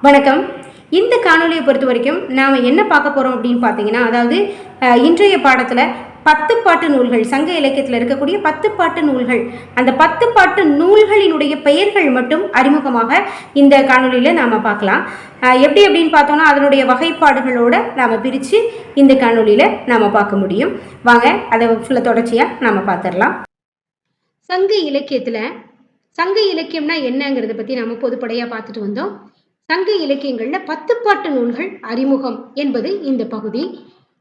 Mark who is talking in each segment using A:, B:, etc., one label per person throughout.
A: வணக்கம். இந்த காணொலியை பொறுத்த வரைக்கும் நாம் என்ன பார்க்க போகிறோம் அப்படின்னு பார்த்தீங்கன்னா, அதாவது இன்றைய பாடத்தில் 10 பாட்டு நூல்கள், சங்க இலக்கியத்தில் இருக்கக்கூடிய 10 பாட்டு நூல்கள், அந்த 10 பாட்டு நூல்களினுடைய பெயர்கள் மட்டும் அறிமுகமாக இந்த காணொலியில் நாம் பார்க்கலாம். எப்படி அப்படின்னு பார்த்தோன்னா அதனுடைய வகைப்பாடுகளோடு நாம் பிரித்து இந்த காணொலியில் நாம் பார்க்க முடியும். வாங்க அதை ஃபுல்லாக தொடர்ச்சியாக நாம் பார்த்துடலாம். சங்க இலக்கியம்னா என்னங்கிறத பற்றி நாம் பொதுப்படையாக பார்த்துட்டு வந்தோம். சங்க இலக்கியங்களில் 10 பாட்டு நூல்கள் அறிமுகம் என்பது இந்த பகுதி.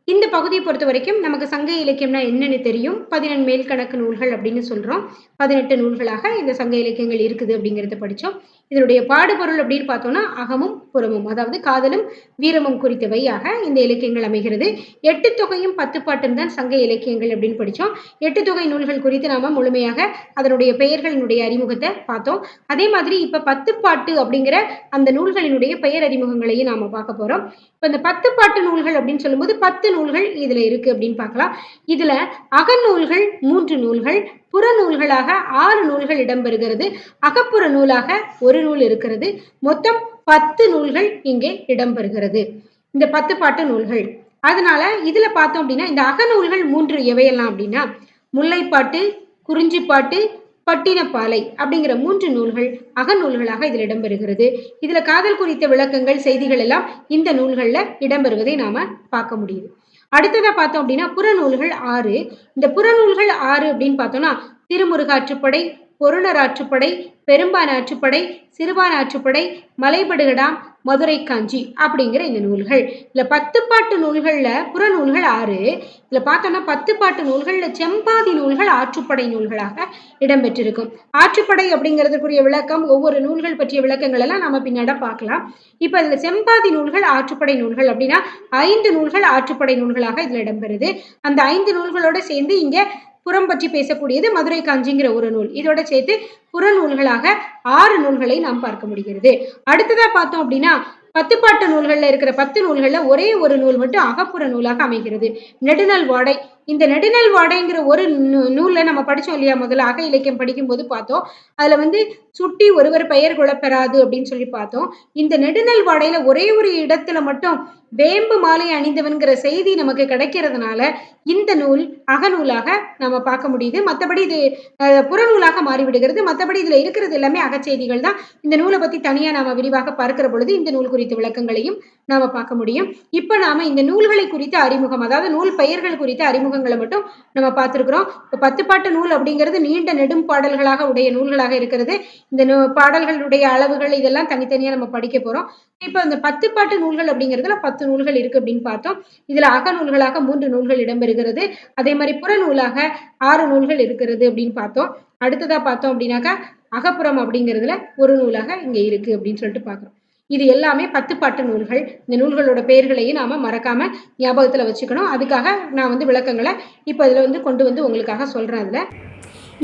A: இந்த பகுதியை பொறுத்த வரைக்கும் நமக்கு சங்க இலக்கியம்னா என்னன்னு தெரியும். 14 மேல்கணக்கு நூல்கள் அப்படின்னு சொல்கிறோம். 18 நூல்களாக இந்த சங்க இலக்கியங்கள் இருக்குது அப்படிங்கிறத படித்தோம். இதனுடைய பாடுபொருள் அப்படின்னு பார்த்தோம்னா அகமும் புறமும், அதாவது காதலும் வீரமும் குறித்தவையாக இந்த இலக்கியங்கள் அமைகிறது. 8 தொகையும் 10 பாட்டும் தான் சங்க இலக்கியங்கள் அப்படின்னு படித்தோம். 8 தொகை நூல்கள் குறித்து நாம முழுமையாக அதனுடைய பெயர்களினுடைய அறிமுகத்தை பார்த்தோம். அதே மாதிரி இப்போ 10 பாட்டு அப்படிங்கிற அந்த நூல்களினுடைய பெயர் அறிமுகங்களையும் நாம பார்க்க போறோம். இப்போ இந்த 10 பாட்டு நூல்கள் அப்படின்னு சொல்லும்போது 10 நூல்கள் இதுல இருக்கு அப்படின்னு பார்க்கலாம். இதுல அகநூல்கள் 3 நூல்கள், புறநூல்களாக 6 நூல்கள் இடம்பெறுகிறது. அகப்புற நூலாக ஒரு நூல் இருக்கிறது. மொத்தம் 10 நூல்கள் இங்கே இடம்பெறுகிறது, இந்த 10 பாட்டு நூல்கள். அதனால இதுல பார்த்தோம் அப்படின்னா இந்த அகநூல்கள் 3 எவையெல்லாம் அப்படின்னா முல்லைப்பாட்டு, குறிஞ்சிப்பாட்டு, பட்டினப்பாலை அப்படிங்கிற 3 நூல்கள் அகநூல்களாக இதில் இடம்பெறுகிறது. இதுல காதல் குறித்த விளக்கங்கள், செய்திகள் எல்லாம் இந்த நூல்கள்ல இடம்பெறுவதை நாம பார்க்க முடியுது. அடுத்ததா பார்த்தோம் அப்படின்னா புறநூல்கள் 6. இந்த புறநூல்கள் 6 அப்படின்னு பார்த்தோம்னா திருமுருகாற்றுப்படை, பொருணராற்றுப்படை, பெரும்பான் ஆற்றுப்படை, சிறுபான் ஆற்றுப்படை, மலைபடுகடாம், மதுரை காஞ்சி அப்படிங்கிற இந்த நூல்கள். இதுல 10 பாட்டு நூல்கள்ல புறநூல்கள் 6. இதுல பார்த்தோம்னா 10 பாட்டு நூல்கள்ல செம்பாதி நூல்கள் ஆற்றுப்படை நூல்களாக இடம்பெற்றிருக்கும். ஆற்றுப்படை அப்படிங்கிறதுக்குரிய விளக்கம், ஒவ்வொரு நூல்கள் பற்றிய விளக்கங்கள் எல்லாம் நம்ம பின்னாட பார்க்கலாம். இப்ப இதுல செம்பாதி நூல்கள் ஆற்றுப்படை நூல்கள் அப்படின்னா 5 நூல்கள் ஆற்றுப்படை நூல்களாக இதுல இடம்பெறுது. அந்த 5 நூல்களோட சேர்ந்து இங்க புறம் பற்றி பேசக்கூடியது மதுரை காஞ்சிங்கிற ஒரு நூல். இதோட சேர்த்து புறநூல்களாக 6 நூல்களை நாம் பார்க்க முடிகிறது. அடுத்ததா பார்த்தோம் அப்படின்னா 10 பாட்டு நூல்கள்ல இருக்கிற 10 நூல்கள்ல ஒரே ஒரு நூல் மட்டும் அகப்புற நூலாக அமைகிறது, நெடுநல் வாடை. இந்த நெடுநல் வாடைங்கிற ஒரு நூல்ல நம்ம படிச்சோம் இல்லையா, முதல்ல அக இலக்கியம் படிக்கும் போது பார்த்தோம். அதுல சுட்டி ஒருவர் பெயர் குழப்பெறாது அப்படின்னு சொல்லி பார்த்தோம். இந்த நெடுநல் வாடையில ஒரே ஒரு இடத்துல மட்டும் வேம்பு மாலை அணிந்தவன்கிற செய்தி நமக்கு கிடைக்கிறதுனால இந்த நூல் அகநூலாக நம்ம பார்க்க முடியுது. மற்றபடி இது புறநூலாக மாறிவிடுகிறது. மற்றபடி இதுல இருக்கிறது எல்லாமே அகச்செய்திகள் தான். இந்த நூலை பத்தி தனியா நாம விரிவாக பார்க்கிற பொழுது இந்த நூல் குறித்த விளக்கங்களையும் நாம பார்க்க முடியும். இப்ப நாம இந்த நூல்களை குறித்த அறிமுகம், அதாவது நூல் பெயர்கள் குறித்த அறிமுகங்களை மட்டும் நம்ம பார்த்திருக்கிறோம். இப்ப 10 பாட்டு நூல் அப்படிங்கிறது நீண்ட நெடும் பாடல்களாக உடைய நூல்களாக இருக்கிறது. இந்த பாடல்களுடைய அளவுகள் இதெல்லாம் தனித்தனியா நம்ம படிக்க போறோம். இப்ப இந்த 10 பாட்டு நூல்கள் அப்படிங்கிறதுல 10 நூல்கள் இருக்கு அப்படின்னு பார்த்தோம். இதுல அகநூல்களாக 3 நூல்கள் இடம்பெறுகிறது. அதே மாதிரி புறநூலாக 6 நூல்கள் இருக்கிறது அப்படின்னு பார்த்தோம். அடுத்ததா பார்த்தோம் அப்படின்னாக்கா அகப்புறம் அப்படிங்கிறதுல ஒரு நூலாக இங்க இருக்கு அப்படின்னு சொல்லிட்டு பார்க்கிறோம். இது எல்லாமே 10 பாட்டு நூல்கள். இந்த நூல்களோட பெயர்களையும் நாம மறக்காம ஞாபகத்துல வச்சுக்கணும். அதுக்காக நான் விளக்கங்களை இப்ப இதுல கொண்டு வந்து உங்களுக்காக சொல்றேன். அதுல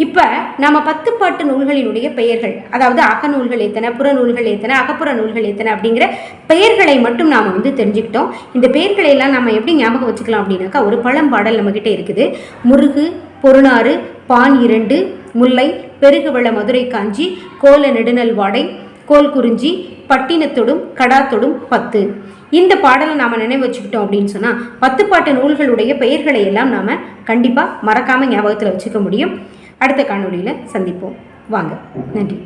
A: இப்போ நம்ம 10 பாட்டு நூல்களினுடைய பெயர்கள், அதாவது அகநூல்கள் எத்தனை, புறநூல்கள் எத்தனை, அகப்புற நூல்கள் எத்தனை அப்படிங்கிற பெயர்களை மட்டும் நாம் தெரிஞ்சுக்கிட்டோம். இந்த பெயர்களை எல்லாம் நம்ம எப்படி ஞாபகம் வச்சுக்கலாம் அப்படின்னாக்கா, ஒரு பழம்பாடல் நம்மக்கிட்ட இருக்குது. முருகு, பொருணாறு, பான் 2, முல்லை, பெருகுவள மதுரை காஞ்சி, கோல நெடுநல் வாடை, கோல் குறிஞ்சி, பட்டினத்தொடும் கடாத்தொடும் 10. இந்த பாடலை நாம் நினைவு வச்சுக்கிட்டோம் அப்படின்னு சொன்னால் 10 பாட்டு நூல்களுடைய பெயர்களை எல்லாம் நாம் கண்டிப்பாக மறக்காமல் ஞாபகத்தில் வச்சுக்க முடியும். அடுத்த காணொளியில் சந்திப்போம். வாங்க. நன்றி.